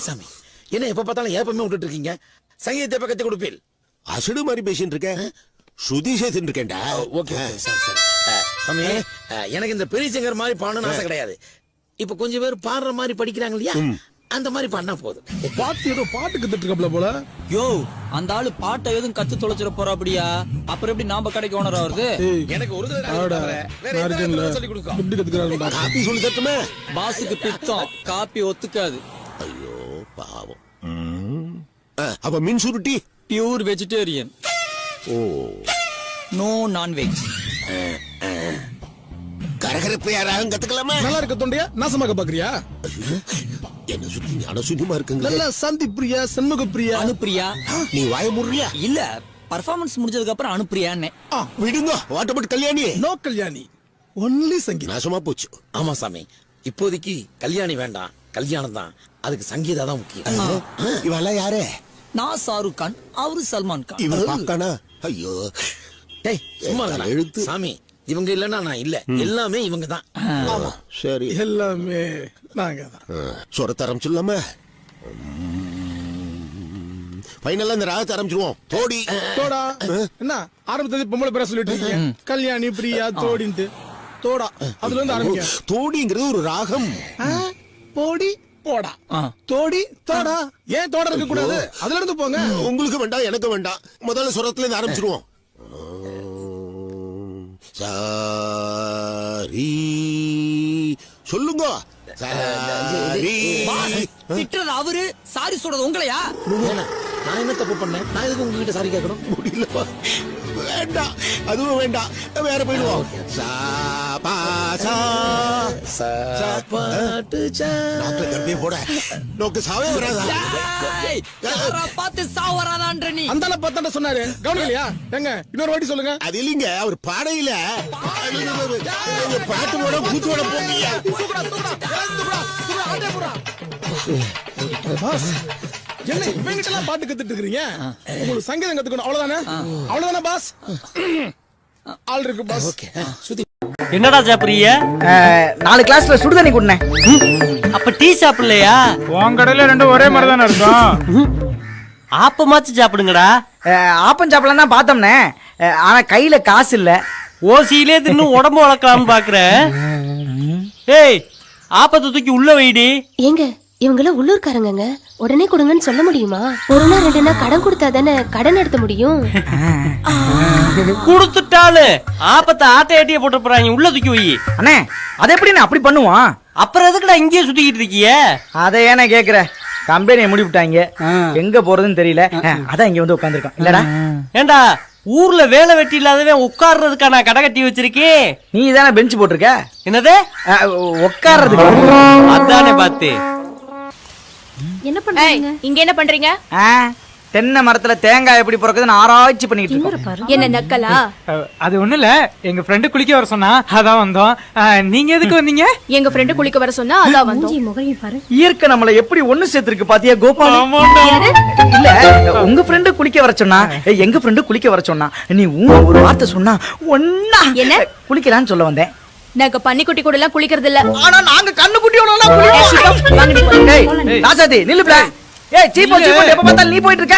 சாமி, என்ன எப்ப பார்த்தாலும் ஏப்பமே விட்டுட்டு இருக்கீங்க? சங்கீதத்தை எப்ப கத்து கொடுப்பீள்? அசடு மாதிரி பேசிட்டு இருக்கேன். ஸ்ருதி சேர்த்துட்டு இருக்கேன்டா. ஓகே சாமி, எனக்கு இந்த பெரிய சிங்கர் மாதிரி பாடணும்னு ஆசை கிடையாது. இப்ப கொஞ்சம் பேர் பாடுற மாதிரி படிக்கிறாங்க இல்லையா, அந்த மாதிரி பண்ணா போதும். பாட்டு ஏதோ பாட்டு கத்துட்டு இருக்கப்பல போல. யோ, அந்த ஆளு பாட்டை எதுவும் கத்து தொலைச்சிட போறா அப்படியா? அப்புறம் எப்படி நாம கடைக்கு ஓனர் ஆகுறது? எனக்கு ஒரு சொல்லி கொடுக்கும். எப்படி கத்துக்கிறாருடா? காப்பி சொல்லி தட்டுமே. பாஸுக்கு பித்தம், காப்பி ஒத்துக்காது. ஐயோ பாவம். அப்ப மீன் சுருட்டி பியூர் வெஜிடேரியன். ஓ, நோ நான்வெஜ். கரகரப்பு யாராவது கத்துக்கலாமா? நல்லா இருக்க தொண்டையா நாசமாக்க பாக்குறியா? என்ன சுத்தி அனசுனிமா இருக்குங்க. நல்ல சந்தி பிரியா, சண்முக பிரியா, அனுப்பிரியா. நீ வாய முறியா? இல்ல, பர்ஃபார்மன்ஸ் முடிஞ்சதுக்கு அப்புறம் அனுப்பிரியான்னு. விடுங்க. What about Kalyani? No Kalyani, only சங்கீதம். நாசமா போச்சு. ஆமா சாமி, இப்போதைக்கு கல்யாணி வேண்டாம், கல்யாணம் தான். அதுக்கு சங்கீதா தான் முக்கியம். இவெல்லாம் யாரு? நான் ஷாருக் கான், அவரு சல்மான் கான். இவன் பாக்கானா? ஐயோ டேய் சும்மா எழுத்து. சாமி, இவங்க இல்லன்னா நான் இல்ல, எல்லாமே இவங்க தான். சரி, எல்லாமே நாங்க தான். சொரத்த ஆரம்பிச்சிடலாமா? ஃபைனலா இந்த ராகத்தை ஆரம்பிச்சிருவோம். தோடி தோடா. என்ன ஆரம்பத்துல பொம்பளை பேர சொல்லிட்டு இருக்கீங்க? கல்யாணி, பிரியா, தோடின்ட்டு. தோடா, அதுல இருந்து ஆரம்பிங்க. தோடிங்கிறது ஒரு ராகம். போடி போடா, தோடி தோடா. ஏன் தோடா இருக்க கூடாது? அதுல இருந்து போங்க. உங்களுக்கு வேண்டாம், எனக்கு வேண்டாம். முதல்ல சொரத்துல இருந்து ஆரம்பிச்சிருவோம். சாரி சொல்லுங்க. திட்டுறது அவரு, சாரி சொல்றது உங்களையா? நான் என்ன தப்பு பண்ணேன்? நான் எதுக்கு உங்ககிட்ட சாரி கேட்கணும்? முடியலப்பா, வேண்டாம், அதுவும் வேண்டாம், வேற போயிடுவோம். போட நோக்கு சாவே வராதா? பார்த்து சாவு வராதான்ற நீ அந்த பார்த்தாண்ட சொன்னாரு, கவனிக்கலையா? எங்க இன்னொரு வாட்டி சொல்லுங்க. அது இல்லைங்க, அவர் பாடையில பாட்டு போட கூத்தோட போங்க. என்ன இவங்கிட்ட எல்லாம் பாட்டு கத்துட்டு இருக்கீங்க? உங்களுக்கு சங்கீதம் கத்துக்கணும், அவ்வளவுதானே? அவ்வளவுதானே பாஸ்? ஆள் இருக்கு பாஸ். சுத்தி என்னடா சாப்பிடுறீங்க? 4 கிளாஸ்ல சுடுதண்ணி குடினேன். அப்ப டீ சாப்பிடலையா? உன் கடையில ரெண்டும் ஒரே மாதிரி தானே இருக்கும். ஆப்பமாச்சு சாப்பிடுங்கடா. ஆப்பம் சாப்பிடலாம் தான் பார்த்தோம்னே, ஆனா கையில காசு இல்ல. ஓசியிலே தின்னு உடம்பு வளர்க்கலாம்னு பாக்குறேன். ஏய், ஆப்பத்தை தூக்கி உள்ள வைடி. ஏங்க, இவங்கெல்லாம் உள்ளூர்காரங்க, உடனே கொடுங்கன்னு சொல்ல முடியுமா? ஒரு நாள் 2 நாள் கடன் கொடுத்தா தானே கடன் எடுத்த முடியும். குடுத்துட்டாலு ஆப்பத்தை ஆட்டைய போட்டு போறாங்க, உள்ள தூக்கி வை. அண்ணே, அது எப்படி அப்படி பண்ணுவான்? அப்புறம் எதுக்குடா இங்கேயே சுத்திக்கிட்டு இருக்கிய? அதை ஏன்னா கேக்குற? கம்பெனியை முடிவிட்டாங்க, எங்க போறதுன்னு தெரியல, அதான் இங்க வந்து உட்காந்துருக்கோம். இல்லடா ஏண்டா, ஊர்ல வேலை வெட்டி இல்லாதவன் உட்கார்றதுக்கா நான் கடை கட்டி வச்சிருக்கேன். நீ தானே பெஞ்ச் போட்டிருக்க? என்னது உட்கார்றதுக்கு? அதானே பாத்து. என்ன பண்றீங்க இங்க? என்ன பண்றீங்க? தென்னை மரத்துல தேங்காய் எப்படி பிறக்குதுன்னு ஆராய்ச்சி பண்ணிட்டு இருக்கோம். என்ன நக்கலா? அது ஒண்ணு இல்ல, எங்க ஃப்ரெண்டு குளிக்க வர சொன்னா அதான் வந்தோம். நீங்க எதுக்கு வந்தீங்க? எங்க ஃப்ரெண்டு குளிக்க வர சொன்னா அதான் வந்தோம். இயற்கை நம்மள எப்படி ஒண்ணு சேர்த்திருக்கு பாத்தியா கோபால்? இல்ல, உங்க ஃப்ரெண்டு குளிக்க வர சொன்னா, எங்க ஃப்ரெண்டு குளிக்க வர சொன்னா, நீ ஒரு வார்த்தை சொன்னா ஒண்ணா என்ன குளிக்கலான்னு சொல்ல வந்தேன். நாங்க பன்னிக்குட்டி கூட எல்லாம் குளிக்கிறது இல்ல. ஆனா நாங்க கண்ணுக்குட்டியோட எல்லாம் குளிக்கிறோம். ஏய் ராசாதி நில்லுப்ல. ஏய் சீப்போ சீப்போ, எப்ப பார்த்தாலும் நீ போயிட்டு இருக்க.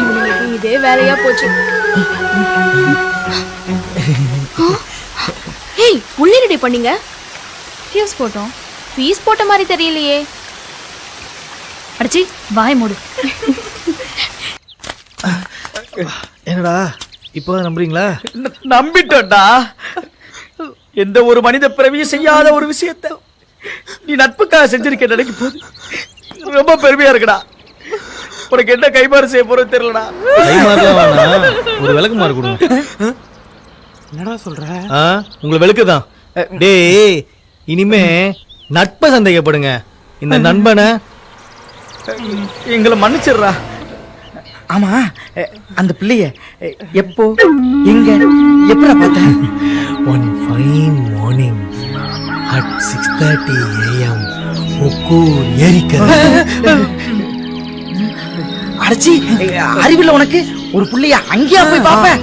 இவனுக்கு இதே வேலையா போச்சு. ஏய், உள்ளிரடி பண்ணீங்க? ஃபீஸ் போட்டோம். ஃபீஸ் போட்ட மாதிரி தெரியலையே. அடிச்சி வாய் மூடு. என்னடா இப்பதான் நம்புறீங்களா? நம்பிட்டோம்டா. எந்த ஒரு மனித பிறவியும் செய்யாத ஒரு விஷயத்தை நீ நட்புக்காக செஞ்சிருக்க நினைக்கும் போது ரொம்ப பெருமையா இருக்குடா. உனக்கு என்ன கைமாறு செய்ய போறது தெரியலடா. ஒரு விளக்கு மாறு கொடுங்க. என்னடா சொல்ற? உங்களை விளக்குதான். டேய், இனிமே நட்பை சந்தேகப்படுங்க. இந்த நண்பனை எங்களை மன்னிச்சிடுறா. ஆமா, அந்த பிள்ளைய எப்போ எங்க எப்படா பார்த்த? One fine morning, at 6:30 AM Okkur ஏரிக்கரை. அடச்சி அறிவில்ல உனக்கு ஒரு புள்ளைய அங்கேயா போய் பாப்பேன்.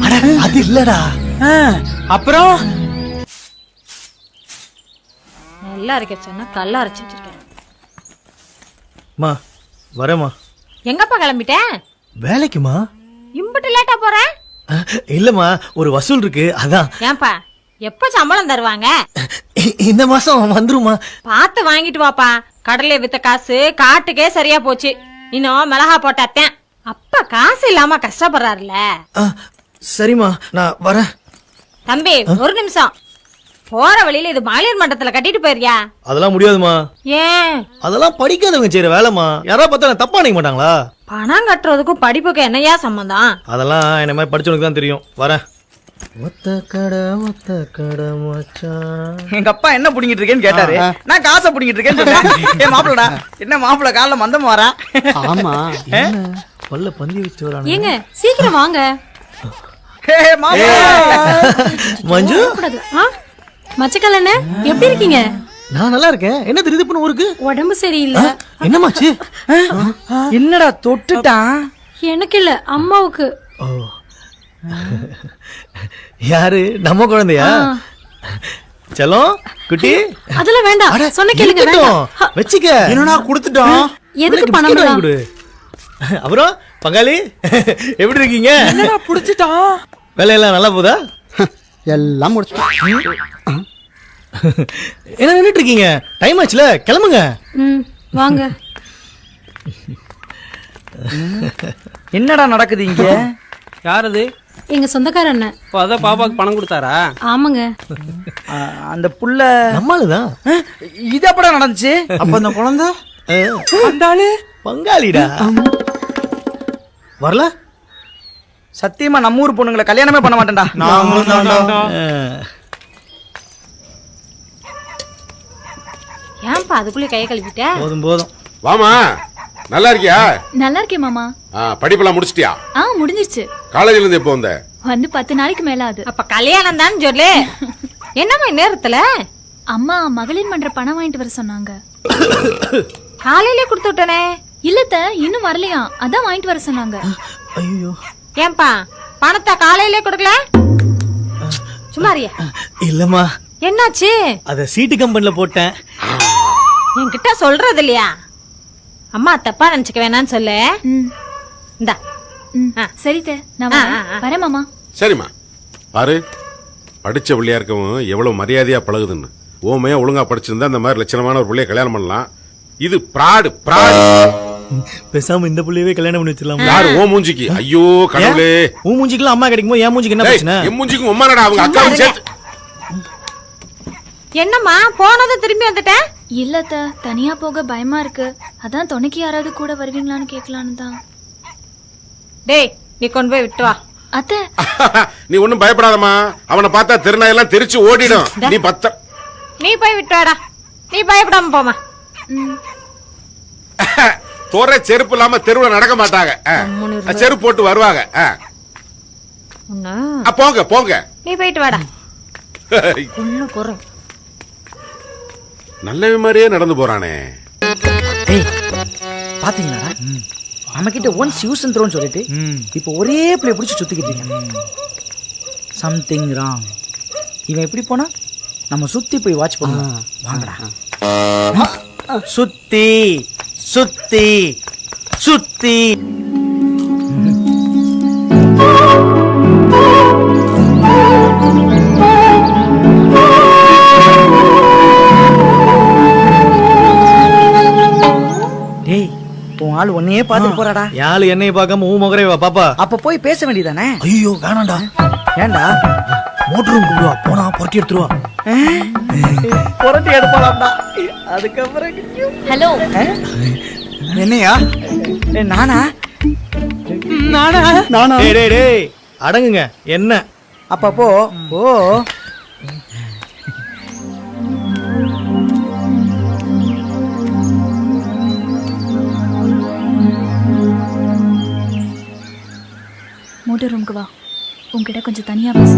அட அது இல்லடா. அப்புறம் நல்லா இருக்கேன்னா கல்லா அரைச்சு வச்சிருக்கேன். மா வரேம்மா. எங்கப்பா கிளம்பிட்டேன்? வேலைக்குமா? இம்புட்டு லேட்டா போறேன். இல்லம்மா ஒரு வசூல் இருக்கு அதான். ஏன்பா எப்ப சம்பளம் தருவாங்க? இந்த மாசம் வந்துருமா? பார்த்து வாங்கிட்டு வாப்பா. கடலை வித்த காசு காட்டுக்கே சரியா போச்சு. இன்னும் மிளகா போட்டாத்தேன். அப்பா காசு இல்லாம கஷ்டப்படுறாருல. சரிம்மா நான் வரேன். தம்பி ஒரு நிமிஷம். போற வழியில இது மாலியர் மண்டபத்துல கட்டிட்டு போயிருக்கியா? அதெல்லாம் முடியாதுமா. ஏன்? அதெல்லாம் படிக்காதவங்க செய்யற வேலைமா. யாரா பார்த்தா தப்பா நினைக்க மாட்டாங்களா? பணம் கட்டுறதுக்கும் படிப்புக்கு என்னையா சம்பந்தம்? அதெல்லாம் என்ன மாதிரி படிச்சவனுக்கு தான் தெரியும். வரேன். ஒத்த கடை மச்சான். எங்க அப்பா என்ன புடிங்கிட்டு இருக்கேன்னு கேட்டாரு. நான் காசை புடிங்கிட்டு இருக்கேன்னு சொன்னேன். ஏ மாப்பிளடா என்ன மாப்பிள காலைல மந்தம் வரா? ஆமா பல்ல பந்தி வச்சு வரானே. ஏங்க சீக்கிரம் வாங்க. மஞ்சு மச்சக்கல் என்ன எப்படி இருக்கீங்க? நான் நல்லா இருக்கேன். என்ன திருதுப்புன்னு ஊருக்கு? உடம்பு சரியில்லை. என்னமாச்சு? என்னடா தொட்டுட்டான்? எனக்கு இல்ல அம்மாவுக்கு. ஓ யாரு? நம்ம குழந்தையா? செல்லம் குட்டி அதெல்லாம் வேண்டாம். சொன்ன கேளுங்க. வச்சுக்க. என்னடா கொடுத்துட்டோம்? எதுக்கு பணம் கொடு. அப்புறம் பங்காளி எப்படி இருக்கீங்க? என்னடா புடிச்சிட்டான்? வேலையெல்லாம் நல்லா போதா? எல்லாம் முடிச்சு. என்ன நின்னுட்டு இருக்கீங்க? டைம் ஆச்சுல கிளம்புங்க. வாங்க. என்னடா நடக்குது இங்க? யார் அது? எங்க சொந்தக்கார அண்ணன். அதான் பாப்பாக்கு பணம் கொடுத்தாரா? ஆமாங்க. அந்த புள்ள நம்மளுதான். இது எப்படா நடந்துச்சு? அப்ப அந்த குழந்தை வந்தாளு பங்காளிடா. வரல? சத்தியமா நம்ம ஊர் பொண்ணுங்களை கல்யாணமே பண்ண மாட்டேன்டா. ஏன்பா அதுக்குள்ளே கையை கழுவிட்ட? போதும் போதும். வாமா, நல்லா இருக்கியா? நல்லா இருக்கேன் மாமா. படிப்பெல்லாம் முடிச்சிட்டியா? முடிஞ்சிருச்சு. காலேஜ்ல இருந்து எப்போ வந்த? வந்து 10 நாளைக்கு மேல ஆகுது. அப்ப கல்யாணம் தான் சொல்லு. என்னம்மா நேரத்துல? அம்மா மகளிர் மன்ற பணம் வாங்கிட்டு வர சொன்னாங்க. காலையிலே கொடுத்து விட்டனே. இல்லத்த இன்னும் வரலையா, அதான் வாங்கிட்டு வர சொன்னாங்க. ஐயோ ஏன்பா பணத்தை காலையிலே கொடுக்கல? சும்மாரியா? இல்லம்மா என்னாச்சு? அத சீட்டு கம்பெனில போட்டேன். என்கிட்ட சொல்றது இல்லையா? அம்மா தப்பா நினைச்சுக்க வேணான்னு சொல்லு. இந்தா. சரிதே நான் வரேன் மாமா. சரிம்மா. பாரு, படிச்ச பிள்ளையா இருக்கவும் எவ்வளவு மரியாதையா பழகுதுன்னு. ஓமையா ஒழுங்கா படிச்சிருந்தா இந்த மாதிரி லட்சணமான ஒரு பிள்ளைய கல்யாணம் பண்ணலாம். இது பிராடு. பேசாம இந்த புள்ளையவே கல்யாணம் பண்ணி வச்சிடலாம். யாரு? ஓ மூஞ்சிக்கு? ஐயோ கடவுளே. உன் மூஞ்சிக்குலாம் அம்மா கிடைக்குமோ என் மூஞ்சிக்கு என்ன பிரச்சனை? என் மூஞ்சிக்கும் உம்மாடா அவங்க அக்காவும் சேர்த்து. என்னம்மா போனதும் திரும்பி வந்துட்டேன்? இல்லத்த தனியா போக பயமா இருக்கு. அதான் துணைக்கு யாராவது கூட வருவீங்களான்னு கேட்கலான்னு தான். டேய் நீ கொண்டு போய் விட்டு வா. அத்தை நீ ஒண்ணும் பயப்படாதம்மா. அவனை பார்த்தா திருநாயெல்லாம் தெரிச்சு ஓடிடும். நீ நீ போய் விட்டு வாடா. நீ பயப்படாம போமா. தோற செருப்பு இல்லாம தெருவுல நடக்க மாட்டாங்க. செருப்பு போட்டு வருவாங்க. போங்க போங்க. நீ போயிட்டு வாடா. நல்ல மாதிரியே நடந்து போறானே. பாத்தீங்களா நம்ம கிட்ட ஒன்ஸ் யூஸ் அண்ட் த்ரோன்னு சொல்லிட்டு இப்போ ஒரே பிளே பிடிச்சி சுத்திக்கிட்டீங்க. Something wrong. இவன் எப்படி போனா நம்ம சுத்தி போய் வாட்ச் பண்ணுவோம். வாங்கடா. சுத்தி சுத்தி சுத்தி. டேய் உன் ஆள் உன்னையே பாத்துட்டு போறாடா. யாழ் என்னைய பார்க்காம ஊ மகரேவா பாப்பா. அப்ப போய் பேச வேண்டியதானே? ஐயோ வேணாண்டா. ஏண்டா? மோட்டர் ரூம் கூடுவா. போனா புரட்டி எடுத்துருவா. புரட்டி எடுப்பாளாம்டா. அதுக்கப்புறம் ஹலோ என்னையா? நானா? டேய் டேய் டேய் அடங்குங்க. என்ன? அப்ப போ போ. மோட்டர் ரூமுக்கு வா. உன்கிட்ட கொஞ்சம் தனியா பேச.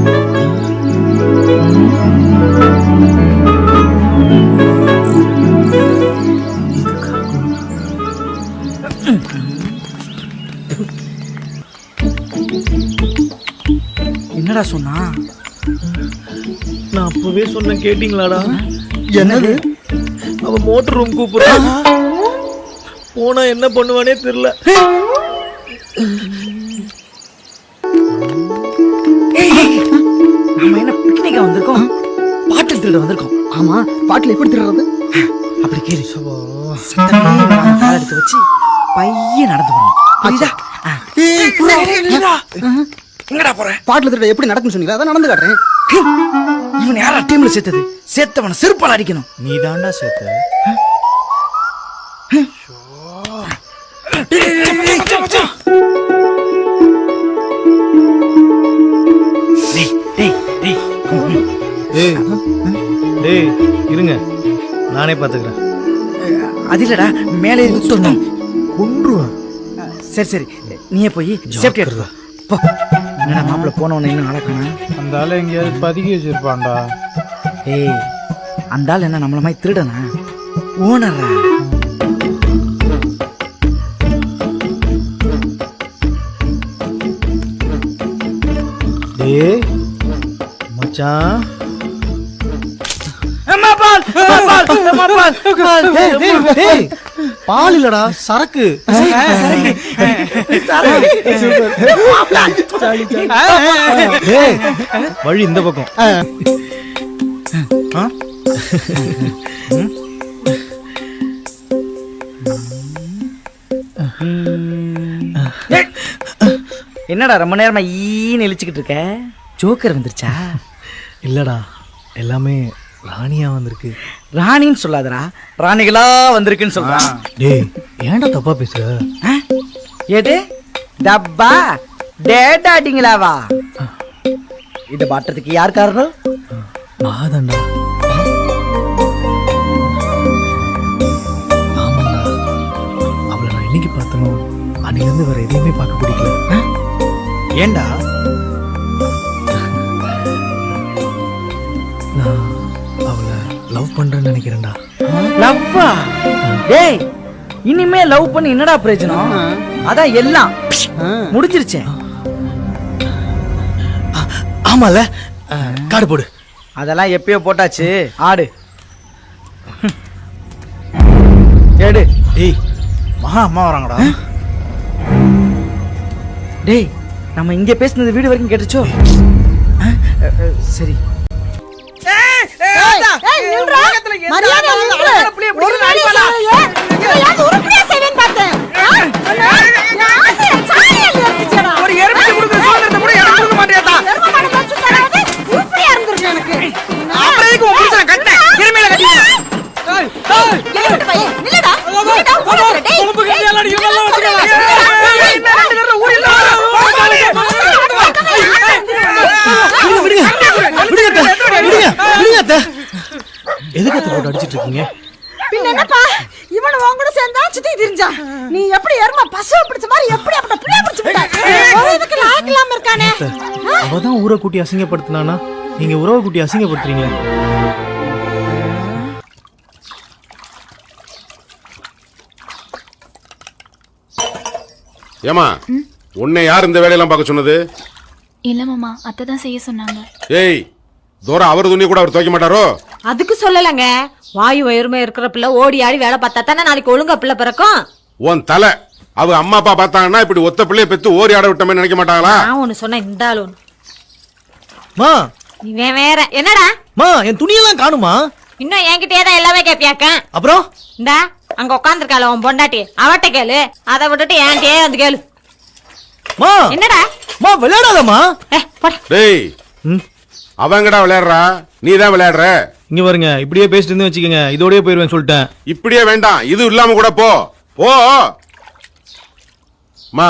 என்னடா சொன்னா? நான் அப்பவே சொன்னேன் கேட்டீங்களாடா? என்னது? அவன் மோட்டர் ரூம் கூப்பிடுறான். போனா என்ன பண்ணுவானே தெரியல. நம்ம என்ன பிக்னிக்கா வந்திருக்கோம்? பாட்டில் திருட வந்திருக்கோம். ஆமா, பாட்டில் எப்படி திருடுறது? அப்படி கேளு. சத்தமே இல்லாம காலை எடுத்து வச்சு பையன் நடந்து வரணும். புரியுதா? எங்கடா போற? பாட்டில் திருட எப்படி நடக்குன்னு சொன்னீங்களா? அதான் நடந்து காட்டுறேன். இவன் யாரா டீம்ல சேர்த்தது? சேர்த்தவன செருப்பால அடிக்கணும். நீ தாண்டா சேர்த்த. டேய் இருங்க, நானே பாத்துக்கிறேன். அது இல்லடா, மேலே சொன்னோம் கொன்றுவேன். சரி சரி, நீயே போய் சேஃப்டி எடுத்து போ. என்னடா மாப்பிள்ள போனவன இன்னும் நடக்கணும். அந்த ஆளு எங்கேயாவது பதுக்கி வச்சிருப்பான்டா. ஏய், அந்த ஆள் என்ன நம்மள மாதிரி திருடனா? ஓனரா? டேய் மச்சான், பால் இல்லடா, சரக்கு. டேய், வழி இந்த பக்கம். என்னடா ரொம்ப நேரமா ஈன்னு இழிச்சுக்கிட்டு இருக்க? ஜோக்கர் வந்துருச்சா? இல்லடா, எல்லாமே ராணியா வந்திருக்கு. ராணின்னு சொல்லாதடா, ராணிகளா வந்திருக்குன்னு சொல்றா. டேய், ஏன்டா தப்பா பேசுற? எது டப்பா டேட்டாடிங்களாவா? இத பாட்டுறதுக்கு யார் காரணம்? ஆதண்டா. ஆமாண்டா, அவளை நான் இன்னைக்கு பார்த்தனோ அன்னையிலிருந்து வேற எதையுமே பார்க்க பிடிக்கல. ஏண்டா? நான் அவளை லவ் பண்றேன்னு நினைக்கிறேன்டா. லவ்வா? டேய், இனிமே லவ் பண்ணி என்னடா பிரயோஜனம்? அதான் எல்லாம் முடிஞ்சிருச்சே. ஆமால, காடு போடு. அதெல்லாம் எப்பயோ போட்டாச்சு, ஆடு எடு. டேய், மகா அம்மா வராங்கடா. டேய், நம்ம இங்க பேசுனது வீடு வரைக்கும் கேட்டுச்சோ? சரி. எதுக்கு போட்டு அடிச்சிட்டு இருக்கீங்க? பின்ன என்னப்பா, இவன உன் கூட சேர்ந்தா சுத்தி திரிஞ்சா? நீ எப்படி எருமை பசுவை பிடிச்ச மாதிரி எப்படி அப்படி பிள்ளை பிடிச்சு விட்ட? ஒரு இதுக்கு லாயக்கு இல்லாம இருக்கானே. அவதான் ஊரை கூட்டி அசிங்கப்படுத்தினானா, நீங்க உறவை கூட்டி அசிங்கப்படுத்துறீங்க. ஏமா, உன்னை யார் இந்த வேலையெல்லாம் பார்க்க சொன்னது? இல்ல மாமா, அத்தை தான் செய்ய சொன்னாங்க. ஏய், தூரம் அவர் துணி கூட அவர் துவைக்க மாட்டாரோ? அதுக்கு சொல்லலங்க, வாயு வயிறுமே இருக்கிற பிள்ளை ஓடி ஆடி வேலை பார்த்தா தானே நாளைக்கு ஒழுங்கா பிள்ளை பிறக்கும். உன் தலை, அவ அம்மா அப்பா பார்த்தாங்கன்னா இப்படி ஒத்த பிள்ளைய பெத்து ஓரி ஆட விட்டமே நினைக்க மாட்டாங்களா? நான் ஒண்ணு சொன்ன இந்த ஆளு ஒண்ணு. மா, நீ வேற என்னடா? மா, என் துணியெல்லாம் காணுமா? இன்னும் என்கிட்டயே தான் எல்லாமே கேப்பியாக்க. அப்புறம் இந்தா அங்க உட்காந்துருக்காள உன் பொண்டாட்டி, அவட்ட கேளு. அதை விட்டுட்டு என்கிட்டயே வந்து கேளு. மா, என்னடா? மா, விளையாடாதம்மா. டேய், அவங்கடா விளையாடுறா, நீ தான் விளையாடுற. இங்க பாருங்க, இப்படியே பேசிட்டு இருந்து வச்சுக்கோங்க, இதோடய போயிருவேன் சொல்லிட்டேன். இப்படியே வேண்டாம், இது இல்லாம கூட போ போ. மா,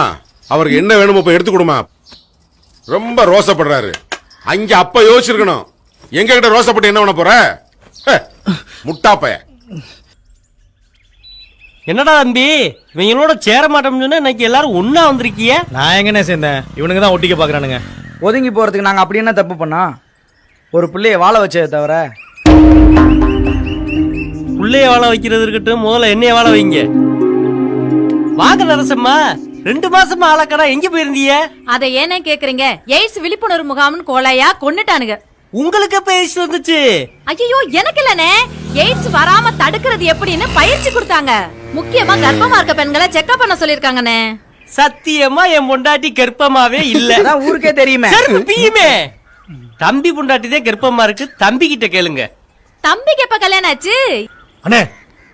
அவருக்கு என்ன வேணுமோ போய் எடுத்து கொடுமா. ரொம்ப ரோசப்படுறாரு. அங்க அப்ப யோசிச்சிருக்கணும், எங்க கிட்ட ரோசப்பட்டு என்ன பண்ண போற? முட்டாப்பைய. என்னடா தம்பி, இவங்களோட சேர மாட்டோம்னு சொன்னா இன்னைக்கு எல்லாரும் ஒன்னா வந்திருக்கிய? நான் எங்கண்ணே சேர்ந்தேன், இவனுங்க தான் ஒட்டிக்க பாக்குறானுங்க. ஒதுங்கி போறதுக்கு நாங்க அப்படி என்ன தப்பு பண்ணா? ஒரு பிள்ளைய வாழ வச்சதை தவிர. புள்ளைய வாழ வைக்கிறது இருக்கட்டும், முதல்ல என்னைய வாழ வைங்க. வாங்க நரசம்மா, 2 மாசமா ஆளக்கடா எங்க போயிருந்தீங்க? அதை ஏனே கேக்குறீங்க? எய்ட்ஸ் விழிப்புணர்வு முகாம்னு கோலையா கொன்னுட்டானுங்க. உங்களுக்கு எப்ப எய்ட்ஸ் வந்துச்சு? ஐயோ எனக்கு இல்லனே, எய்ட்ஸ் வராம தடுக்கிறது எப்படின்னு பயிற்சி கொடுத்தாங்க. முக்கியமா கர்ப்பமா இருக்க பெண்களை செக்அப் பண்ண சொல்லிருக்காங்கண்ணே. சத்தியமா என் பொண்டாட்டி கர்ப்பமாவே இல்ல. அதான் ஊருக்கே தெரியுமே. பியுமே தம்பி பொண்டாட்டி தான் கர்ப்பமா இருக்கு. தம்பி கிட்ட கேளுங்க. தம்பிக்கு எப்ப கல்யாணம் ஆச்சு? அண்ணே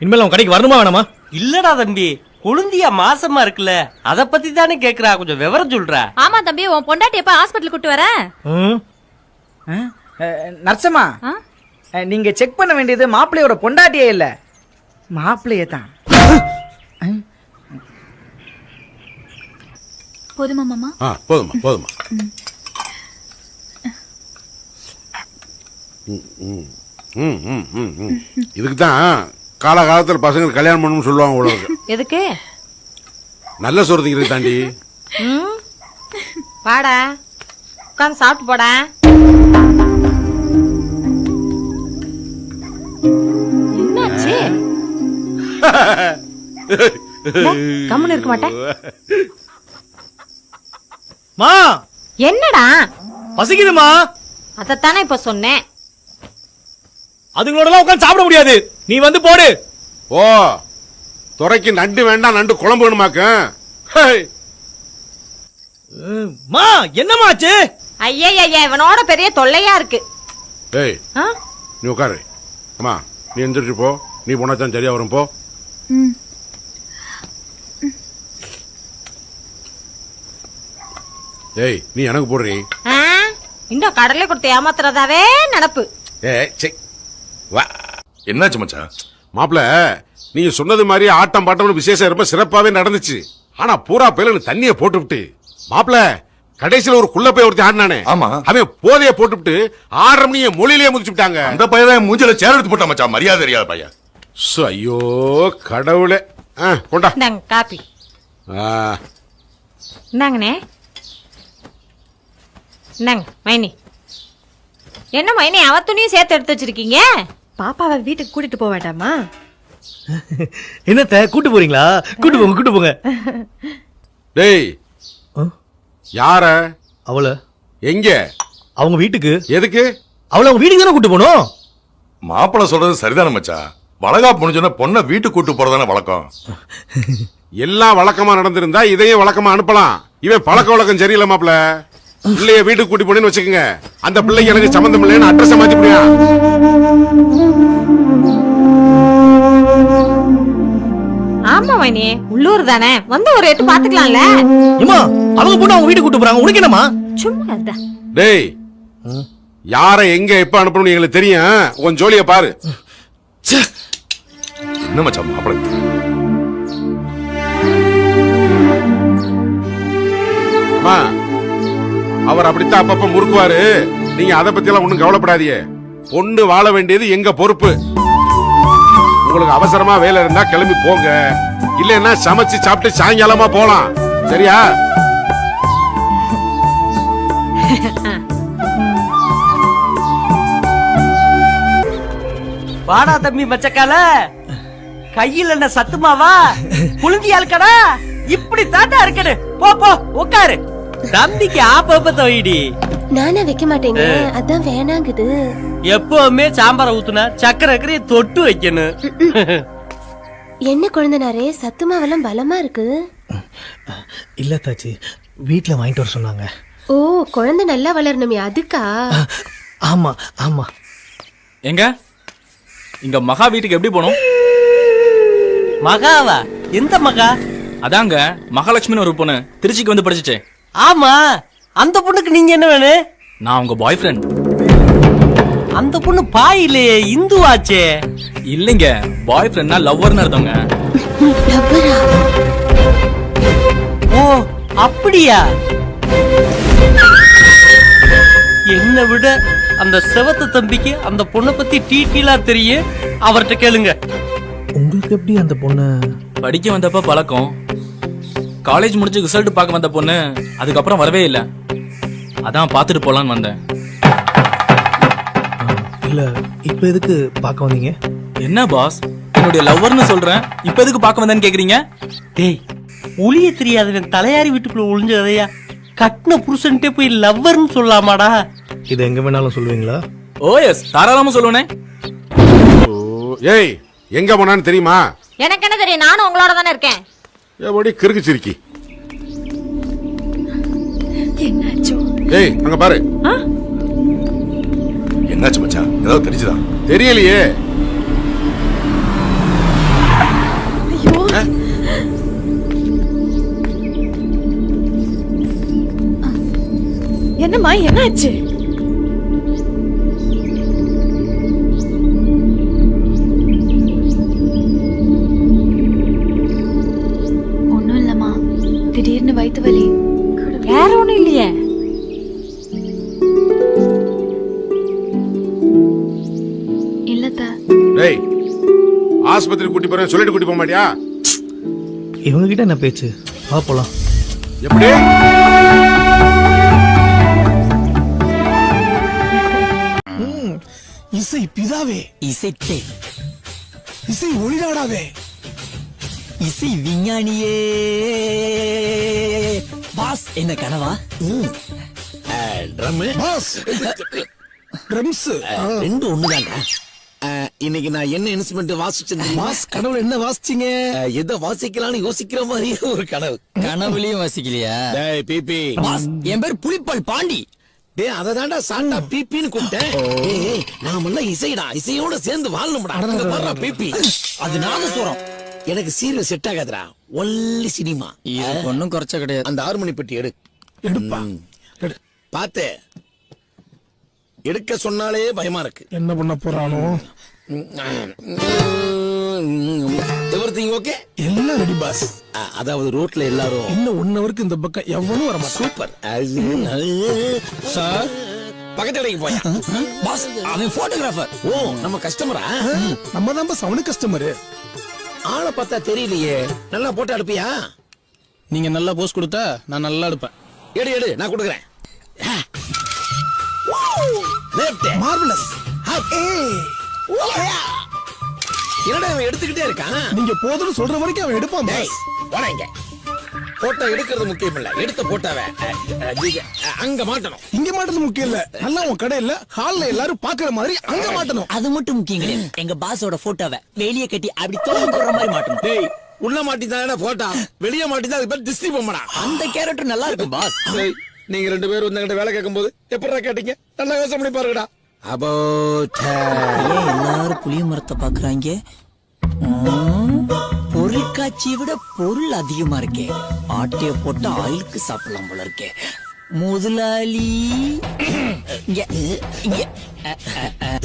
இனிமேல் உன் கடைக்கு வரணுமா வேணாமா? இல்லடா தம்பி, குழந்தையா மாசமா இருக்குல்ல, அத பத்தி தானே கேக்குறா. கொஞ்சம் விவரம் சொல்றா. ஆமா தம்பி, உன் பொண்டாட்டி எப்ப ஹாஸ்பிடல் கூட்டு வர? நர்சம்மா, நீங்க செக் பண்ண வேண்டியது மாப்பிள்ளையோட பொண்டாட்டியே இல்ல, மாப்பிள்ளையே தான். போதுமா மாமா? போதுமா போதுமா. இதுக்கு தான் காலகாலத்தில் பசங்க கல்யாணம் பண்ணணும்னு சொல்லுவாங்க உலகம். எதுக்கு? நல்ல சொல்றதுக்கு தாண்டி. வாடா உட்காந்து சாப்பிட்டு போடா. என்னாச்சு? கம்முன்னு இருக்க மாட்டேன். மா என்னடா பசிக்குதுமா? அதத்தானே இப்ப சொன்னேன். அதுங்களோட எல்லாம் உட்காந்து சாப்பிட முடியாது, நீ வந்து போடு. ஓ, துறைக்கு நண்டு வேண்டாம், நண்டு குழம்பு வேணுமாக்க. மா என்னமாச்சு? ஐயா இவனோட பெரிய தொல்லையா இருக்கு. ஏய் நீ உட்காரு. அம்மா நீ எந்திரிச்சு போ, நீ போனாதான் சரியா வரும். போ. ஏய் நீ எனக்கு போடுறீ. இந்த கடலை கொடுத்து ஏமாத்துறதாவே நடப்பு. என்னாச்சு மச்சான்? மாப்பிள நீங்க சொன்னது மாதிரி ஆட்டம் பாட்டம் விசேஷம் ரொம்ப சிறப்பாவே நடந்துச்சு. ஆனா பூரா பேல தண்ணிய போட்டுவிட்டு மாப்பிள கடைசியில ஒரு குள்ள போய் ஒருத்தி ஆடினானே, அவன் போதைய போட்டுவிட்டு 6:30 மணிய மொழியிலேயே முடிச்சு விட்டாங்க. அந்த பையன் மூஞ்சில சேர் எடுத்து போட்டான் மச்சான். மரியாதை தெரியாத பையன். ஐயோ கடவுளே. கொண்டா காப்பி. இந்தாங்கண்ணே. இந்தாங்க மைனி. என்ன மைனி அவ துணியும் சேர்த்து எடுத்து வச்சிருக்கீங்க? பாப்பாவை வீட்டுக்கு கூட்டிட்டு போக வேண்டாமா? என்னத்த கூட்டு போறீங்களா? கூட்டு போங்க கூட்டு போங்க. டேய் யார? அவள எங்க? அவங்க வீட்டுக்கு. எதுக்கு? அவள அவங்க வீட்டுக்கு தானே கூட்டு போகணும். மாப்பிள்ள சொல்றது சரிதானே மச்சான். வளகாப்பு முடிஞ்சோன்னா பொண்ணை வீட்டுக்கு கூட்டு போறதானே வழக்கம். எல்லாம் வழக்கமா நடந்திருந்தா இதையும் வழக்கமா அனுப்பலாம். இவன் பழக்க வழக்கம் சரியில்லை மாப்பிள்ள. பிள்ளைய வீட்டுக்கு கூட்டி போனேன்னு வச்சுக்கோங்க, அந்த பிள்ளைக்கு எனக்கு சம்பந்தம் இல்லைன்னு அட்ரஸ் மாத்தி போடியா. ஆமா மைனி, உள்ளூர் தானே, வந்து ஒரு எட்டு பாத்துக்கலாம்ல. ஏமா அவங்க பொண்ணு அவங்க வீட்டுக்கு கூட்டு போறாங்க, உனக்கு என்னமா? சும்மா இருந்தா. டேய் யார எங்க எப்ப அனுப்பணும்னு எங்களுக்கு தெரியும். உன் ஜோலிய பாரு. என்ன மச்சான் மாப்பிள்ள? அவர் அப்படித்தான் அப்பப்ப முறுக்குவாரு. நீங்க அதை பத்தி எல்லாம் ஒண்ணும் கவலைப்படாதீங்க. பொண்ணு வாழ வேண்டியது எங்க பொறுப்பு. உங்களுக்கு அவசரமா வேலை இருந்தா கிளம்பி போங்க, இல்லன்னா சமைச்சு சாப்பிட்டு சாயங்காலமா போலாம். சரியா? வாடா தம்பி மச்சக்கால, கையில் என்ன சத்துமாவா? புழுந்தியால் கடா இப்படி தாத்தா இருக்கடு. போ போ உட்காரு. தம்பிக்கு ஆப்ப தோயிடி. நானே வைக்க மாட்டேங்க, அதான் வேணாங்குது. எப்பவுமே சாம்பார ஊத்துனா சக்கரை தொட்டு வைக்கணும். என்ன குழந்தைனாரே, சத்துமாவெல்லாம் பலமா இருக்கு. இல்ல தாச்சி, வீட்டுல வாங்கிட்டு வர சொன்னாங்க. ஓ, குழந்தை நல்லா வளரணுமே அதுக்கா? ஆமா ஆமா. எங்க இங்க மகா வீட்டுக்கு எப்படி போனோம்? மகாவா? எந்த மகா? அதாங்க மகாலட்சுமின்னு ஒரு பொண்ணு திருச்சிக்கு வந்து படிச்சுச்சே. ஆமா, அந்த பொண்ணுக்கு நீங்க என்ன வேணும்? நான் உங்க பாய் ஃப்ரெண்ட். அந்த பொண்ணு பாய் இல்லையே, இந்து ஆச்சே. இல்லைங்க, பாய் ஃப்ரெண்ட்னா லவ்வர்னு அர்த்தங்க. ஓ அப்படியா? என்னை விட அந்த செவத்த தம்பிக்கு அந்த பொண்ணை பத்தி டீட்டெயிலா தெரியும். அவர்கிட்ட கேளுங்க. உங்களுக்கு எப்படி அந்த பொண்ணு? படிக்க வந்தப்ப பழக்கம். காலேஜ் முடிச்சு ரிசல்ட் பார்க்க வந்த பொண்ணு அதுக்கப்புறம் வரவே இல்லை. அதான் பார்த்துட்டு போலான்னு வந்தேன். இல்ல இப்ப எதுக்கு பார்க்க வந்தீங்க? என்ன பாஸ், என்னுடைய லவ்வர்னு சொல்றேன், இப்ப எதுக்கு பார்க்க வந்தேன்னு கேக்குறீங்க? டேய் ஒளிய தெரியாதவன் தலையாரி வீட்டுக்குள்ள ஒளிஞ்சதையா கட்டின புருஷன்ட்டே போய் லவ்வர்னு சொல்லலாமாடா? இது எங்க வேணாலும் சொல்லுவீங்களா? ஓ எஸ் தாராளமா சொல்லுவேனே. ஏய் எங்க போனான்னு தெரியுமா? எனக்கு என்ன தெரியும், நானும் உங்களோட தானே இருக்கேன். எப்படி கிறுக்கு சிரிக்கி. என்னாச்சோ? ஏய் அங்க பாரு. என்னாச்சு மச்சான்? ஏதாவது தெரிஞ்சுதா? தெரியலையே. என்னம்மா என்னாச்சு? ஒண்ணும் இல்லம்மா, திடீர்னு வயித்து வலி. வேற ஒண்ணும் இல்லையே. இல்லத்த. ஏய் ஆஸ்பத்திரி கூட்டி போறேன் சொல்லிட்டு கூட்டி போக மாட்டியா? இவங்க கிட்ட என்ன பேச்சு? வா போலாம். எப்படி? இசை பிதாவே, இசைத்தே, இசை ஒளிநாடாவே, இசை விஞ்ஞானியே. பாஸ் என்ன கனவா? ட்ரம் பாஸ் ட்ரம்ஸ் ரெண்டு ஒண்ணுதான்டா. இன்னைக்கு நான் என்ன இன்ஸ்ட்ருமெண்ட் வாசிச்சேன்? பாஸ் கனவுல என்ன வாசிச்சீங்க? எதை வாசிக்கலாம்னு யோசிக்கிற மாதிரியே ஒரு கனவு. கனவுலயும் வாசிக்கலையா? டேய் பிபி, பாஸ் என் பேர் புலிப்பால் பாண்டி. டேய் அததான்டா சாண்டா பிபின்னு கூப்பிட்டேன். டேய் நாமெல்லாம் இசைடா, இசையோட சேர்ந்து வாழணும்டா. அங்க பாருடா பிபி, அது நாதஸ்வரம். எனக்கு சீரியல் செட் ஆகாதுடா, ஒன்லி சினிமா. ஒன்னும் குறைச்ச கிடையாது. அந்த ஹார்மோனி பெட்டி எடு. எடுப்பா. எடு. பாத்து எடுக்க சொன்னாலே பயமா இருக்கு. என்ன பண்ண போறானோ? Everything okay? எல்லாம் ரெடி பாஸ். அதாவது ரோட்ல எல்லாரும் இன்னும் 1 ஹவருக்கு இந்த பக்கம் எவனும் வர மாட்டான். சூப்பர். சார் பக்கத்து கடைக்கு போயா? பாஸ் அவன் போட்டோகிராஃபர். ஓ நம்ம கஸ்டமரா? நம்ம தான் பாஸ் அவனுக்கு கஸ்டமர். ஆளை பார்த்தா தெரியலையே. நல்லா போட்டோ எடுப்பியா? நீங்க நல்லா போஸ் கொடுத்தா நான் நல்லா எடுப்பேன். எடு எடு, நான் கொடுக்குறேன். மார்வெலஸ். என்னடா அவன் எடுத்துக்கிட்டே இருக்கான்? நீங்க போதும்னு சொல்ற வரைக்கும் அவன் எடுப்பான் டேய் பாஸ். போடாங்க. போட்டோ எடுக்கிறது முக்கியம் இல்ல, எடுத்த போட்டோவை அங்க மாட்டணும். இங்க மாட்டது முக்கியம் இல்ல, நல்லா உன் கடையில ஹால்ல எல்லாரும் பாக்குற மாதிரி அங்க மாட்டணும். அது மட்டும் முக்கியம் கிடையாது. எங்க பாஸோட போட்டோவை வெளியே கட்டி அப்படி தோல் போடுற மாதிரி மாட்டணும். டேய் உள்ள மாட்டிதான் போட்டோ, வெளியே மாட்டிதான் அது பேர் திஸ்டி பொம்மடா. அந்த கேரக்டர் நல்லா இருக்கு பாஸ். டேய் நீங்க 2 பேரும் வந்தங்கிட்ட வேலை கேட்கும் போது எப்படா கேட்டீங்க? நல்லா யோசனை பண்ணி பாருங்கடா. எல்லாரும் புளிய மரத்தை பாக்குறாங்க. பொருட்காட்சியை விட பொருள் அதிகமா இருக்கே. ஆட்டைய போட்டு ஆயிலுக்கு சாப்பிடலாம் போல இருக்கே. முதலாளி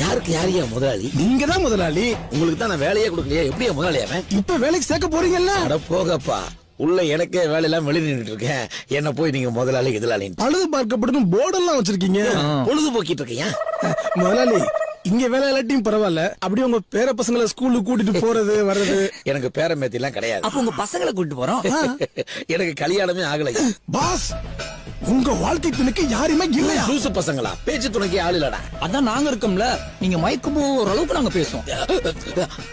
யாருக்கு யாரையா முதலாளி? நீங்க தான் முதலாளி. உங்களுக்கு தான் நான் வேலையே கொடுக்கலையே, எப்படியா முதலாளி அவன்? இப்ப வேலைக்கு சேர்க்க போறீங்கல்ல? அட போகப்பா, உள்ள எனக்கே வேலையெல்லாம் வெளியே நின்றுட்டு இருக்கேன். என்ன போய் நீங்க முதலாளி எதிராளின்னு பழுது பார்க்கப்படும் போர்டெல்லாம் வச்சிருக்கீங்க. பொழுதுபோக்கிட்டு இருக்கீங்க. முதலாளி இங்க வேலை இல்லாட்டியும் பரவாயில்ல, அப்படியே உங்க பேர பசங்களை ஸ்கூலுக்கு கூட்டிட்டு போறது வர்றது. எனக்கு பேரம்பேத்தி எல்லாம் கிடையாது. அப்ப உங்க பசங்களை கூட்டிட்டு போறோம். எனக்கு கல்யாணமே ஆகலை. பாஸ் உங்க வாழ்க்கை துணைக்கு யாருமே இல்லையா? லூசு பசங்களா, பேச்சு துணைக்கு ஆள் இல்லடா. அதான் நாங்க இருக்கோம்ல, நீங்க மயக்கம் போற அளவுக்கு நாங்க பேசுவோம்.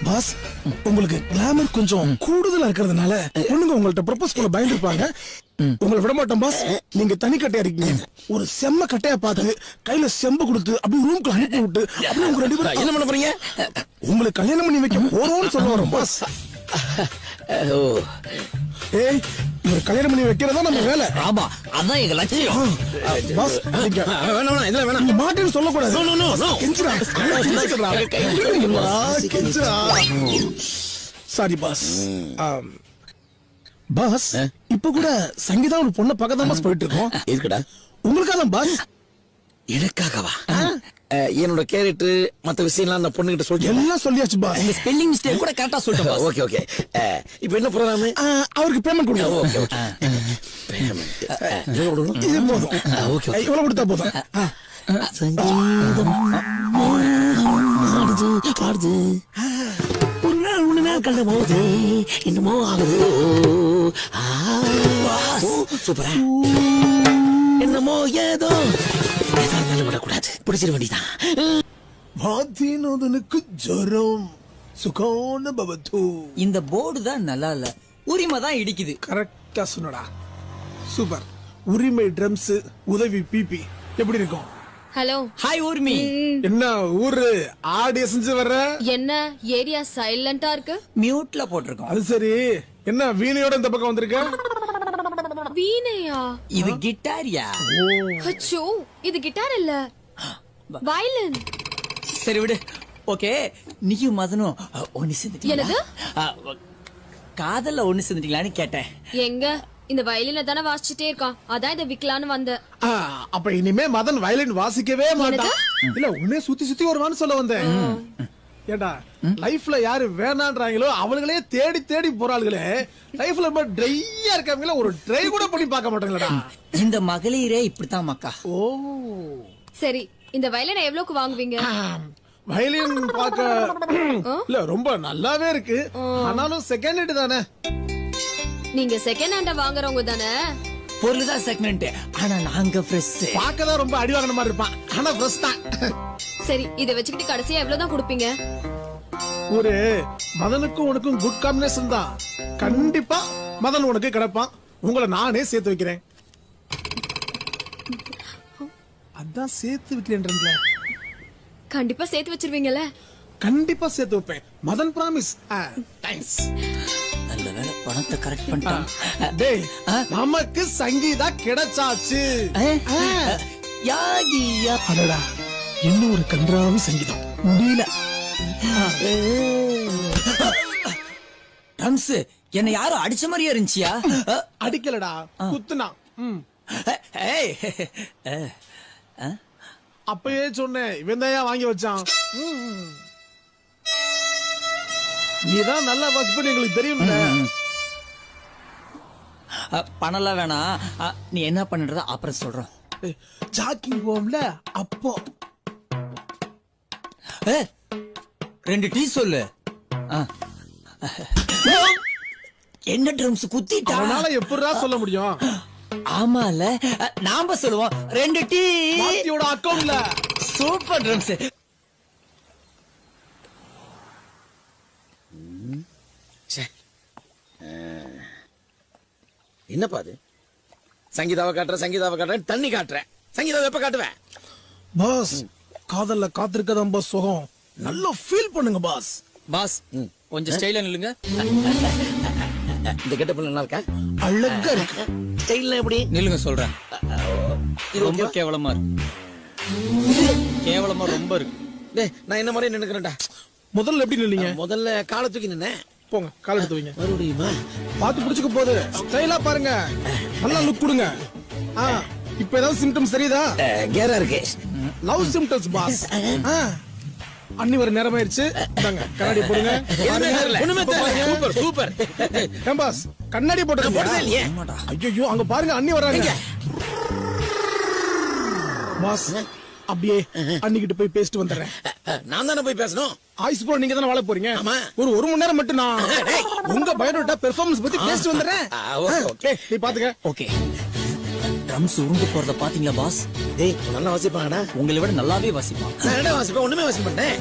பாஸ் உங்களுக்கு கிளாமர் கொஞ்சம் கூடுதலா இருக்கிறதுனால பொண்ணுங்க உங்கள்ட்ட ப்ரொபோஸ் பண்ண பயந்துருப்பாங்க. உங்களை விட மாட்டோம் பாஸ். நீங்க தனி கட்டையா இருக்கீங்க, ஒரு செம்ம கட்டையா பார்த்து கையில செம்பு கொடுத்து அப்படி ரூம்க்கு அனுப்பி விட்டு அப்படியே உங்க 2 பேரும் என்ன பண்ண போறீங்க? உங்களுக்கு கல்யாணம் பண்ணி வைக்க போறோம்னு சொல்ல வரோம் பாஸ். ஏய் இவர் கல்யாணம் பண்ணி வைக்கிறதா நம்ம வேலை. ஆமா அதான் எங்க லட்சியம். பாஸ் நீங்க வேணாம் இதெல்லாம் வேணாம். நீங்க மாட்டேன்னு சொல்லக்கூடாது. No, no, no, no. கெஞ்சுடா. கெஞ்சுடா. Sorry boss. பாஸ் இப்ப கூட சங்கீதா ஒரு பொண்ணை பக்கத்தான் பாஸ் போயிட்டு இருக்கோம். இருக்கடா. உங்களுக்காக தான் பாஸ். எனக்காகவா? என்னோட கேரக்டர் மத்த விஷயம்லாம் அந்த பொண்ணுகிட்ட சொல்லி எல்லாம் சொல்லியாச்சு பாஸ். உங்க ஸ்பெல்லிங் மிஸ்டேக் கூட கரெக்டா சொல்லிட்டோம். Okay okay. இப்போ என்ன ப்ரோகிராம்? அவருக்கு பேமெண்ட் கொடுங்க. Okay okay. பேமெண்ட் இது போதும். Okay okay. இவ்வளவு கொடுத்தா போதும். சங்கீதம் பாடுது ஒரு நாள் 1 நாள் கண்ட போது என்னமோ ஆகுது. சூப்பரா என்னமோ ஏதோ இருந்தாலும் விடக்கூடாது, பிடிச்சிட வேண்டியதான். வாத்தினோதனுக்கு ஜரம் சுகான பவத்து. இந்த போர்டு தான் நல்லா இல்ல. உரிமை தான் இடிக்குது. கரெக்டா சொன்னடா. சூப்பர். உரிமை ட்ரம்ஸ், உதவி பிபி எப்படி இருக்கும்? ஹலோ. ஹாய் ஊர்மி. என்ன ஊரு ஆடி செஞ்சு வர்ற? என்ன ஏரியா சைலண்டா இருக்கு? மியூட்ல போட்டிருக்கோம். அது சரி. என்ன வீணையோட இந்த பக்கம் வந்திருக்க? வீணையா? இது கிட்டாரியா? அச்சோ, இது கிட்டார் இல்ல, வயலின். சரி விடு. ஓகே, நீயும் மதனும் ஒன்னு சேர்ந்துட்டீங்களா? காதல்ல ஒன்னு சேர்ந்துட்டீங்களான்னு கேட்டேன். எங்க இந்த வயலின தானே வாசிச்சுட்டே இருக்கான், அதான் இதை விக்கலான்னு வந்தேன். அப்ப இனிமே மதன் வயலின் வாசிக்கவே மாட்டான். இல்ல உன்னே சுத்தி சுத்தி வருவான்னு சொல்ல வந்தேன். ஏண்டா லைஃப்ல யாரு வேணான்றாங்களோ அவங்களே தேடி தேடி போறாளுகளே, லைஃப்ல ரொம்ப ட்ரையா இருக்காங்களா ஒரு ட்ரை கூட பண்ணி பார்க்க மாட்டாங்களா? இந்த மகளிரே இப்படித்தான் மக்கா. ஓ சரி, இந்த வயலினை எவ்வளவுக்கு வாங்குவீங்க? வயலின் பார்க்க இல்ல ரொம்ப நல்லாவே இருக்கு, ஆனாலும் செகண்ட் ஹேண்ட் தானே. நீங்க செகண்ட் ஹேண்ட வாங்குறவங்க தானே? பொருள் தான் செகண்ட், ஆனா நாங்க ஃப்ரெஷ். பார்க்க தான் ரொம்ப அடி வாங்கின மாதிரி இருப்பான், ஆனா ஃப்ரெஷ் தான். சரி, இத வச்சுக்கிட்டு கடைசியா எவ்வளவுதான் கொடுப்பீங்க? ஒரு மதனுக்கும் உனக்கும் குட் காம்பினேஷன் தான். கண்டிப்பா மதன் உனக்கு கிடைப்பான். உங்களை நானே சேர்த்து வைக்கிறேன். அதான் சேர்த்து வைக்கிறேன்றதுல கண்டிப்பா சேர்த்து வச்சிருவீங்கல்ல? கண்டிப்பா சேர்த்து வைப்பேன். மதன் பிராமிஸ். தேங்க்ஸ். நல்ல வேளை பணத்தை கரெக்ட் பண்ணிட்டான். டேய், நமக்கு சங்கீதா கிடைச்சாச்சு. யாகியா. அடடா, என்ன ஒரு கன்றாவி சங்கீதம். முடியல. ட்ரம்ஸ் என்ன யாரும் அடிச்ச மாதிரியே இருந்துச்சியா? அடிக்கலடா, குத்துனா. அப்பயே சொன்னேன், இவன் தான் வாங்கி வச்சான். நீதான் நல்லா வாட்ச் பண்ணி எங்களுக்கு தெரியும். பணம்லாம் வேணாம், நீ என்ன பண்ணுறத அப்புறம் சொல்றோம். ஜாக்கிங் போம்ல அப்போ 2 டீ சொல்லு. என்ன ட்ரம்ஸ் குத்திட்டா? அதனால எப்படிடா சொல்ல முடியும்? ஆமால, நாம சொல்லுவோம் 2 டீ. மாத்தியோட அக்கவுண்ட்ல. Super drums. என்னப்பா அது? சங்கீதாவை காட்டுறேன் தண்ணி காட்டுறேன். சங்கீதாவை எப்ப காட்டுவேன்? பாஸ், காதல்ல காத்திருக்கதான் பாஸ் சுகம். நல்லா ஃபீல் பண்ணுங்க பாஸ். பாஸ் கொஞ்சம் ஸ்டைலா நில்லுங்க. இந்த கெட்டப் நல்லா இருக்கா? அழகா இருக்கு. ஸ்டைல்ல எப்படி? நில்லுங்க சொல்றேன். ரொம்ப கேவலமா இருக்கு. கேவலமா ரொம்ப இருக்கு. டேய், நான் என்ன மாதிரி நினைக்கிறேன்டா. முதல்ல எப்படி நின்னீங்க? முதல்ல காலை தூக்கி நின்னேன். போங்க, கால் எடுத்து வைங்க. மறுபடியுமா? பாத்து பிடிச்சுக்க போகுது. ஸ்டைலா பாருங்க, நல்லா லுக் கொடுங்க. இப்ப ஏதாவது சிம்டம்ஸ் தெரியுதா? கேரா இருக்கு. Love symptoms boss. அண்ணி வர நேரம் ஆயிடுச்சு. கண்ணாடி போடுங்க. Super super. ஏன் பாஸ் கண்ணாடி போட்டு? ஐயோ, அங்க பாருங்க, அண்ணி வர்றாங்க. பாஸ், அப்படியே அன்னிக்கிட்ட போய் பேசிட்டு வந்துடுறேன். நான் தானே போய் பேசணும். ஆயுஸ் ப்ரோ நீங்க தானே வாழ போறீங்க. ஒரு மணி நேரம் மட்டும் நான் உங்க பயோடேட்டா பெர்ஃபார்மன்ஸ் பத்தி பேசிட்டு வந்துடுறேன். நீ பாத்துக்க. ஓகே. ட்ரம்ஸ் உருண்டு போறத பாத்தீங்களா பாஸ்? டேய், நல்லா வாசிப்பாங்கடா. உங்களை விட நல்லாவே வாசிப்பான். நான் என்ன வாசிப்பேன்? ஒண்ணுமே வாசிக்க மாட்டேன்.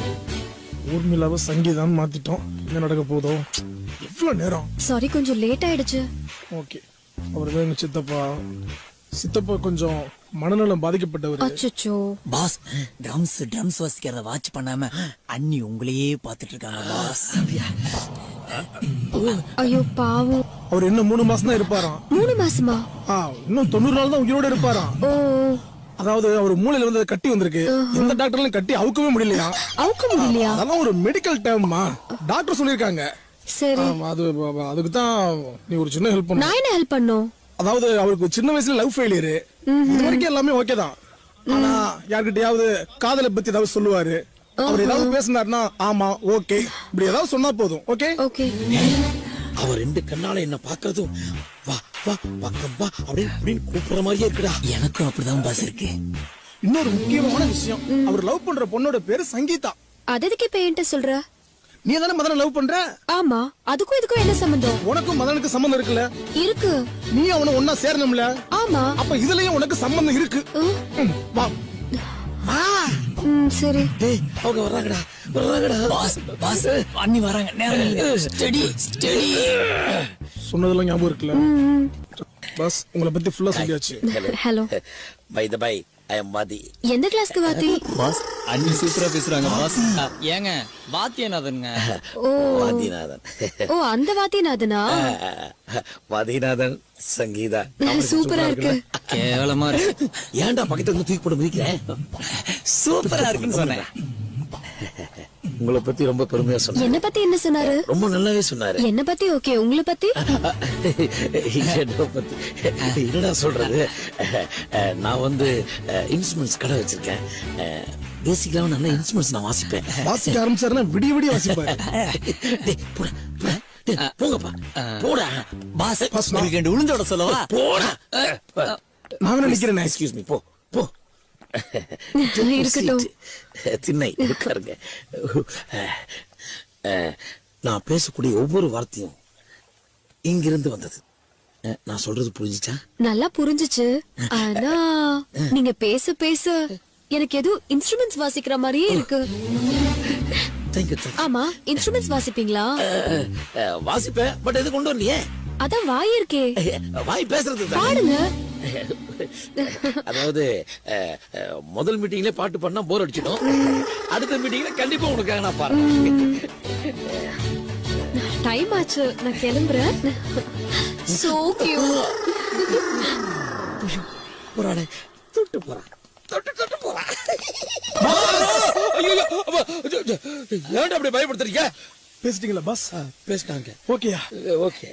ஊர்மிளாவை சங்கீதம் மாத்திட்டோம். என்ன நடக்க போதோ? எவ்வளவு நேரம்? சாரி, கொஞ்சம் லேட் ஆயிடுச்சு. ஓகே. அவர்தான் எங்க சித்தப்பா கொஞ்சம் மனநலம் பாதிக்கப்பட்டவர். அச்சச்சோ. பாஸ், ட்ரம்ஸ் வாசிக்கிறத வாட்ச் பண்ணாம அண்ணி உங்களையே பாத்துட்டு இருக்காங்க பாஸ். ஐயோ பாவம். அவர் என்ன 3 மாசம் தான் இருப்பாராம். 3 மாசமா? இன்னும் 90 நாள் தான் உயிரோட இருப்பாராம். அதாவது அவர் மூளையில வந்து கட்டி வந்திருக்கு. எந்த டாக்டர்லயும் கட்டி அவுக்கவே முடியலையா? அதெல்லாம் ஒரு மெடிக்கல் டேர்மா, டாக்டர் சொல்லிருக்காங்க. சரி, அதுக்கு தான் நீ ஒரு சின்ன ஹெல்ப் பண்ணு. நான் என்ன ஹெல்ப் பண்ணும்? அதாவது அவருக்கு சின்ன வயசுல லவ் ஃபெயிலியர். இது வரைக்கும் எல்லாமே ஓகே தான். ஆனா யார்கிட்டயாவது காதலை பத்தி ஏதாவது சொல்லுவாரு. அவர் ஏதாவது பேசினாருன்னா ஆமா ஓகே இப்படி ஏதாவது சொன்னா போதும். Okay okay. அவர் 2 கண்ணால என்ன பாக்குறதும் வா வா பக்கம் வா அப்படின்னு கூப்பிடுற மாதிரியே இருக்குடா. எனக்கும் அப்படிதான் பாஸ் இருக்கு. இன்னொரு முக்கியமான விஷயம், அவர் லவ் பண்ற பொண்ணோட பேரு சங்கீதா. அதுக்கு இப்ப என்கிட்ட சொல்ற? நீ தானே மதனை லவ் பண்ற? ஆமா. அதுக்கும் இதுக்கும் என்ன சம்பந்தம்? உனக்கும் மதனுக்கு சம்பந்தம் இருக்குல்ல? இருக்கு. நீ அவனை ஒன்னா சேரணும்ல? ஆமா. அப்ப இதுலயும் உனக்கு சம்பந்தம் இருக்கு. வா. சரி. டேய், அவங்க வர்றாங்கடா. பாஸ் பாஸ் அண்ணி வராங்க நேரம் ஸ்டடி ஸ்டடி. சொன்னதெல்லாம் ஞாபகம் இருக்குல்ல பாஸ்? உங்களை பத்தி ஃபுல்லா சொல்லியாச்சு. ஹலோ. பை த பை ஐ அம் வாதி. எந்த கிளாஸ்க்கு வாத்தி? பாஸ் அண்ணி சூப்பரா பேசுறாங்க பாஸ். ஏங்க வாத்தியநாதனுங்க. ஓ வாதிநாதன். ஓ அந்த வாத்தியநாதனா? வாதிநாதன் சங்கீதா சூப்பரா இருக்கு. கேவலமா இருக்கு. ஏன்டா பக்கத்துல வந்து தூக்கி போட்டு மிதிக்கிறேன்? சூப்பரா இருக்குன்னு சொன்னேன். உங்களை பத்தி ரொம்ப பெருமையா சொன்னாரு. என்ன பத்தி என்ன சொன்னாரு? ரொம்ப நல்லாவே சொன்னாரு. என்ன பத்தி ஓகே, உங்களை பத்தி? என்னை பத்தி என்னடா சொல்றது? நான் வந்து இன்ஸ்ட்ருமெண்ட்ஸ் கடை வச்சிருக்கேன். பேசிக்கலா நல்ல இன்ஸ்ட்ருமெண்ட்ஸ் நான் வாசிப்பேன். வாசிக்க ஆரம்பிச்சாருன்னா விடிய விடிய வாசிப்பாரு. டேய், போடா, போடா. டேய், போங்கப்பா போடா. பாஸ் உங்களுக்கு ரெண்டு உளுந்தோட சொல்லவா? போடா. நான் நினைக்கிறேன். எக்ஸ்கியூஸ் மீ, போ போ. இருக்கட்டும். திண்ணை உட்காருங்க. நான் பேசக்கூடிய ஒவ்வொரு வார்த்தையும் இங்கிருந்து வந்தது. நான் சொல்றது புரிஞ்சுச்சா? நல்லா புரிஞ்சுச்சு. ஆனா நீங்க பேச பேச எனக்கு ஏதோ இன்ஸ்ட்ருமெண்ட்ஸ் வாசிக்கிற மாதிரியே இருக்கு. தேங்க்யூ. ஆமா, இன்ஸ்ட்ருமெண்ட்ஸ் வாசிப்பீங்களா? வாசிப்பேன், பட் எது கொண்டு வரலையே. அதான் வாய் இருக்கே. வாய் பேசுறது தானே. பாடுங்க. அதாவது முதல் மீட்டிங்ல பாட்டு பண்ணா போர் அடிச்சிடும். அடுத்த மீட்டிங்ல கண்டிப்பா உனக்காக நான் பாடுறேன். டைம் ஆச்சு, நான் கிளம்புறேன். So cute. போறானே, தொட்டு போறான், தொட்டு போறான். ஏன்டா அப்படி பயப்படுத்துறீங்க? பேசிட்டீங்களா பாஸ்? பேசிட்டாங்க. ஓகேயா? ஓகே.